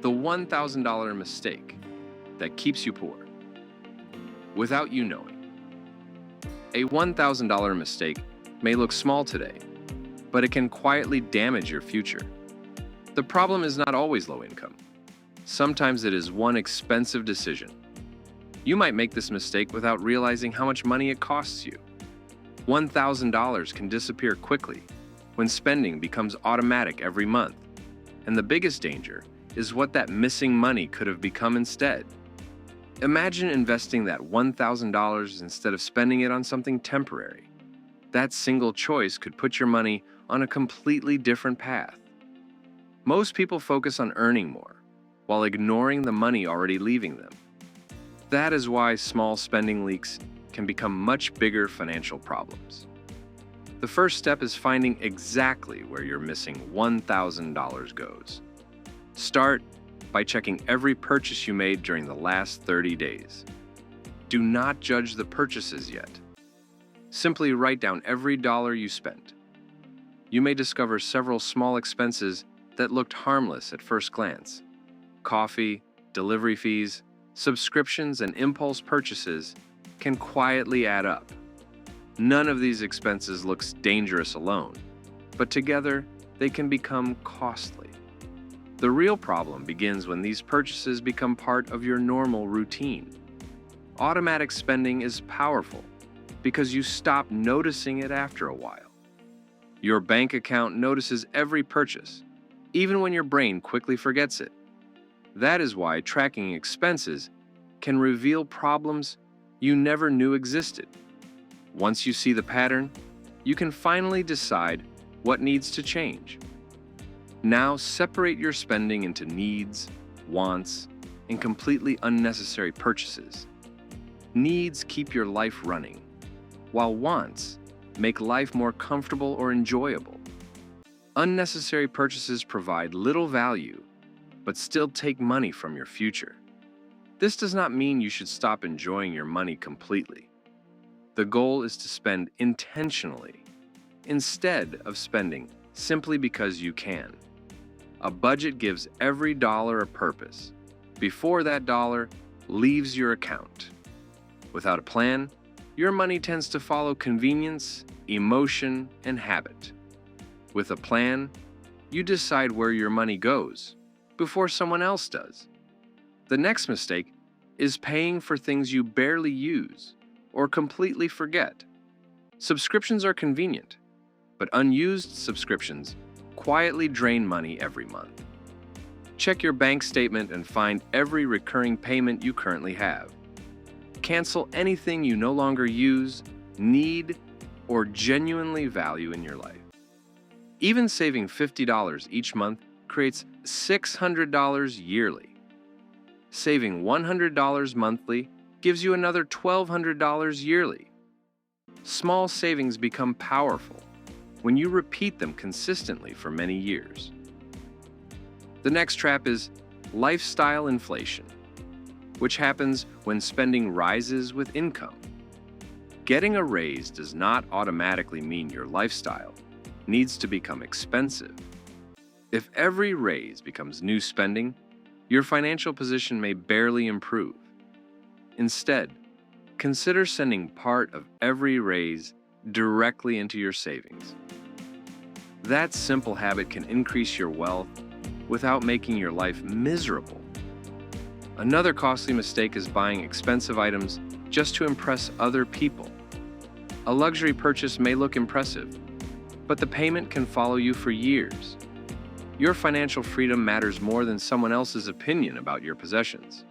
The $1,000 mistake that keeps you poor without you knowing. A $1,000 mistake may look small today, but it can quietly damage your future. The problem is not always low income. Sometimes it is one expensive decision. You might make this mistake without realizing how much money it costs you. $1,000 can disappear quickly when spending becomes automatic every month. And the biggest danger is what that missing money could have become instead. Imagine investing that $1,000 instead of spending it on something temporary. That single choice could put your money on a completely different path. Most people focus on earning more, while ignoring the money already leaving them. That is why small spending leaks can become much bigger financial problems. The first step is finding exactly where your missing $1,000 goes. Start by checking every purchase you made during the last 30 days. Do not judge the purchases yet. Simply write down every dollar you spent. You may discover several small expenses that looked harmless at first glance. Coffee, delivery fees, subscriptions, and impulse purchases can quietly add up. None of these expenses looks dangerous alone, but together they can become costly. The real problem begins when these purchases become part of your normal routine. Automatic spending is powerful because you stop noticing it after a while. Your bank account notices every purchase, even when your brain quickly forgets it. That is why tracking expenses can reveal problems you never knew existed. Once you see the pattern, you can finally decide what needs to change. Now separate your spending into needs, wants, and completely unnecessary purchases. Needs keep your life running, while wants make life more comfortable or enjoyable. Unnecessary purchases provide little value, but still take money from your future. This does not mean you should stop enjoying your money completely. The goal is to spend intentionally, instead of spending simply because you can. A budget gives every dollar a purpose before that dollar leaves your account. Without a plan, your money tends to follow convenience, emotion, and habit. With a plan, you decide where your money goes before someone else does. The next mistake is paying for things you barely use or completely forget. Subscriptions are convenient, but unused subscriptions quietly drain money every month. Check your bank statement and find every recurring payment you currently have. Cancel anything you no longer use, need, or genuinely value in your life. Even saving $50 each month creates $600 yearly. Saving $100 monthly gives you another $1,200 yearly. Small savings become powerful when you repeat them consistently for many years. The next trap is lifestyle inflation, which happens when spending rises with income. Getting a raise does not automatically mean your lifestyle needs to become expensive. If every raise becomes new spending, your financial position may barely improve. Instead, consider sending part of every raise directly into your savings. That simple habit can increase your wealth without making your life miserable. Another costly mistake is buying expensive items just to impress other people. A luxury purchase may look impressive, but the payment can follow you for years. Your financial freedom matters more than someone else's opinion about your possessions.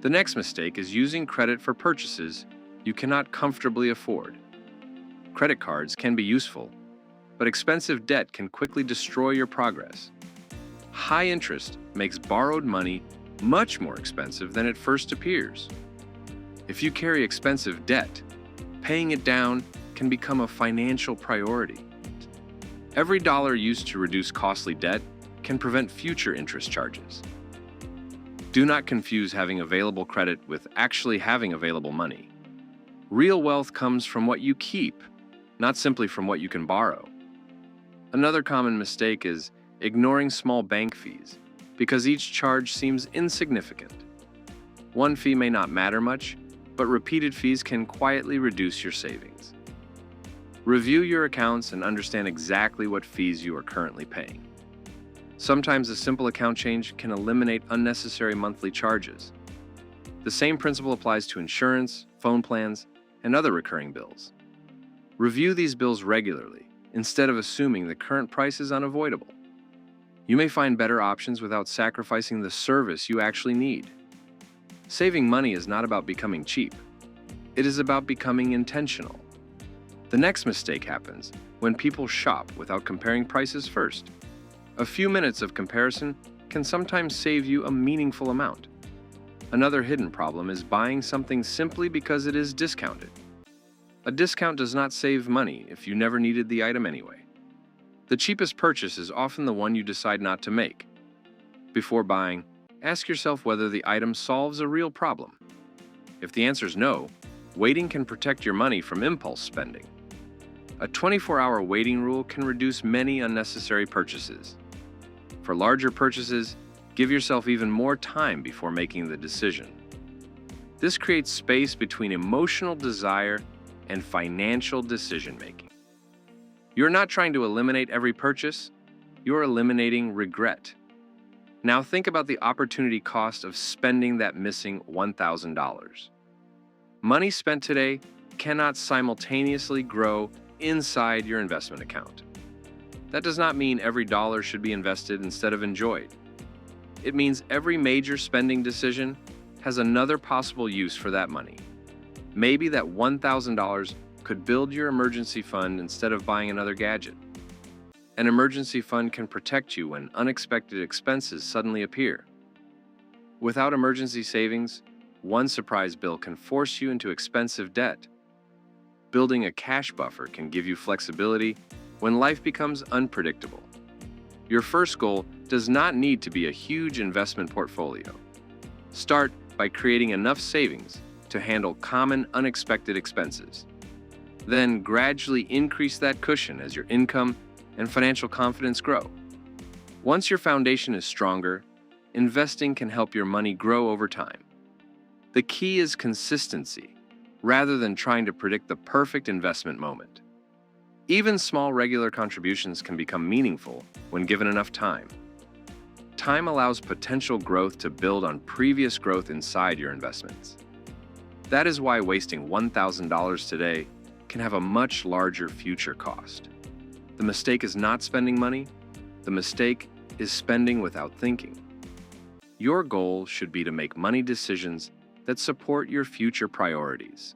The next mistake is using credit for purchases you cannot comfortably afford. Credit cards can be useful, but expensive debt can quickly destroy your progress. High interest makes borrowed money much more expensive than it first appears. If you carry expensive debt, paying it down can become a financial priority. Every dollar used to reduce costly debt can prevent future interest charges. Do not confuse having available credit with actually having available money. Real wealth comes from what you keep, not simply from what you can borrow. Another common mistake is ignoring small bank fees because each charge seems insignificant. One fee may not matter much, but repeated fees can quietly reduce your savings. Review your accounts and understand exactly what fees you are currently paying. Sometimes a simple account change can eliminate unnecessary monthly charges. The same principle applies to insurance, phone plans, and other recurring bills. Review these bills regularly, instead of assuming the current price is unavoidable. You may find better options without sacrificing the service you actually need. Saving money is not about becoming cheap. It is about becoming intentional. The next mistake happens when people shop without comparing prices first. A few minutes of comparison can sometimes save you a meaningful amount. Another hidden problem is buying something simply because it is discounted. A discount does not save money if you never needed the item anyway. The cheapest purchase is often the one you decide not to make. Before buying, ask yourself whether the item solves a real problem. If the answer is no, waiting can protect your money from impulse spending. A 24-hour waiting rule can reduce many unnecessary purchases. For larger purchases, give yourself even more time before making the decision. This creates space between emotional desire and financial decision-making. You're not trying to eliminate every purchase, you're eliminating regret. Now think about the opportunity cost of spending that missing $1,000. Money spent today cannot simultaneously grow inside your investment account. That does not mean every dollar should be invested instead of enjoyed. It means every major spending decision has another possible use for that money. Maybe that $1,000 could build your emergency fund instead of buying another gadget. An emergency fund can protect you when unexpected expenses suddenly appear. Without emergency savings, one surprise bill can force you into expensive debt. Building a cash buffer can give you flexibility when life becomes unpredictable. Your first goal does not need to be a huge investment portfolio. Start by creating enough savings to handle common unexpected expenses. Then gradually increase that cushion as your income and financial confidence grow. Once your foundation is stronger, investing can help your money grow over time. The key is consistency, rather than trying to predict the perfect investment moment. Even small regular contributions can become meaningful when given enough time. Time allows potential growth to build on previous growth inside your investments. That is why wasting $1,000 today can have a much larger future cost. The mistake is not spending money. The mistake is spending without thinking. Your goal should be to make money decisions that support your future priorities.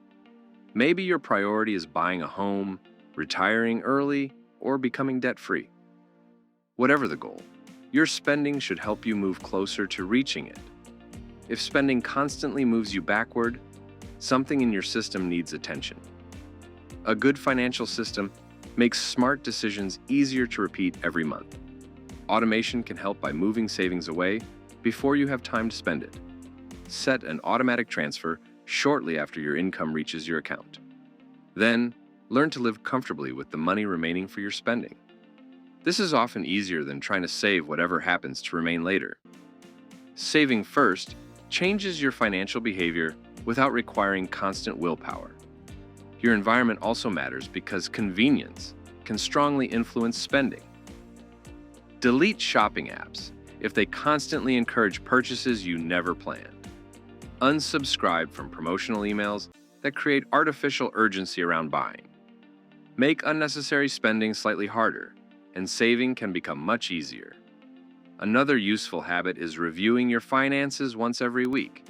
Maybe your priority is buying a home, retiring early, or becoming debt-free. Whatever the goal, your spending should help you move closer to reaching it. If spending constantly moves you backward, something in your system needs attention. A good financial system makes smart decisions easier to repeat every month. Automation can help by moving savings away before you have time to spend it. Set an automatic transfer shortly after your income reaches your account. Then, learn to live comfortably with the money remaining for your spending. This is often easier than trying to save whatever happens to remain later. Saving first changes your financial behavior without requiring constant willpower. Your environment also matters because convenience can strongly influence spending. Delete shopping apps if they constantly encourage purchases you never planned. Unsubscribe from promotional emails that create artificial urgency around buying. Make unnecessary spending slightly harder, and saving can become much easier. Another useful habit is reviewing your finances once every week.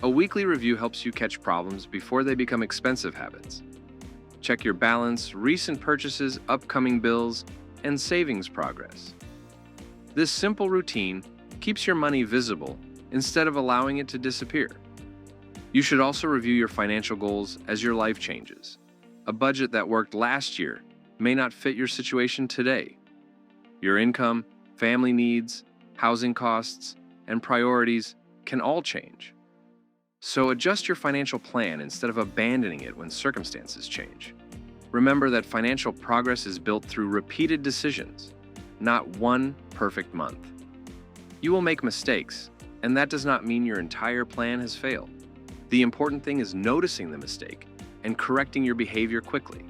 A weekly review helps you catch problems before they become expensive habits. Check your balance, recent purchases, upcoming bills, and savings progress. This simple routine keeps your money visible instead of allowing it to disappear. You should also review your financial goals as your life changes. A budget that worked last year may not fit your situation today. Your income, family needs, housing costs, and priorities can all change. So adjust your financial plan instead of abandoning it when circumstances change. Remember that financial progress is built through repeated decisions, not one perfect month. You will make mistakes, and that does not mean your entire plan has failed. The important thing is noticing the mistake and correcting your behavior quickly.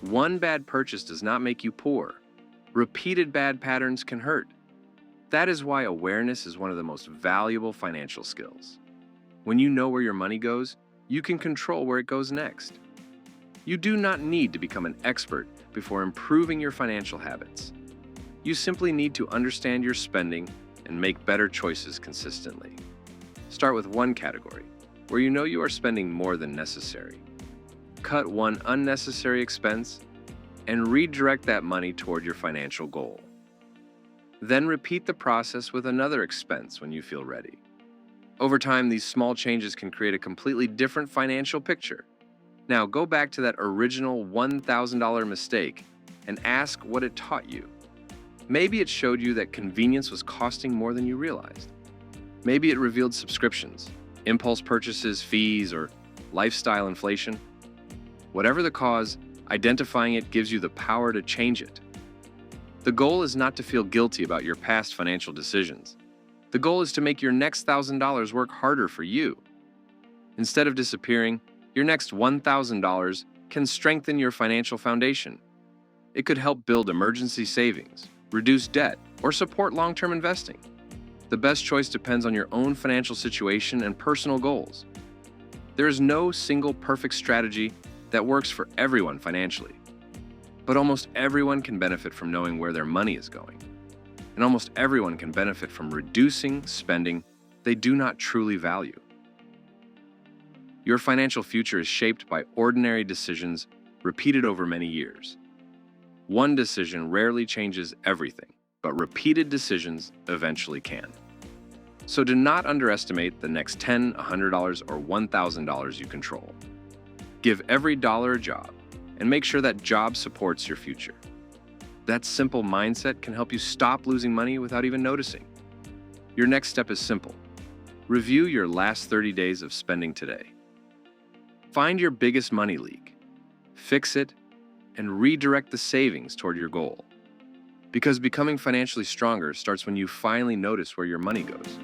One bad purchase does not make you poor. Repeated bad patterns can hurt. That is why awareness is one of the most valuable financial skills. When you know where your money goes, you can control where it goes next. You do not need to become an expert before improving your financial habits. You simply need to understand your spending and make better choices consistently. Start with one category, where you know you are spending more than necessary. Cut one unnecessary expense and redirect that money toward your financial goal. Then repeat the process with another expense when you feel ready. Over time, these small changes can create a completely different financial picture. Now go back to that original $1,000 mistake and ask what it taught you. Maybe it showed you that convenience was costing more than you realized. Maybe it revealed subscriptions, impulse purchases, fees, or lifestyle inflation. Whatever the cause, identifying it gives you the power to change it. The goal is not to feel guilty about your past financial decisions. The goal is to make your next $1,000 work harder for you. Instead of disappearing, your next $1,000 can strengthen your financial foundation. It could help build emergency savings, reduce debt, or support long-term investing. The best choice depends on your own financial situation and personal goals. There is no single perfect strategy that works for everyone financially. But almost everyone can benefit from knowing where their money is going. And almost everyone can benefit from reducing spending they do not truly value. Your financial future is shaped by ordinary decisions repeated over many years. One decision rarely changes everything, but repeated decisions eventually can. So do not underestimate the next $10, $100, or $1,000 you control. Give every dollar a job, and make sure that job supports your future. That simple mindset can help you stop losing money without even noticing. Your next step is simple. Review your last 30 days of spending today. Find your biggest money leak, fix it, and redirect the savings toward your goal. Because becoming financially stronger starts when you finally notice where your money goes.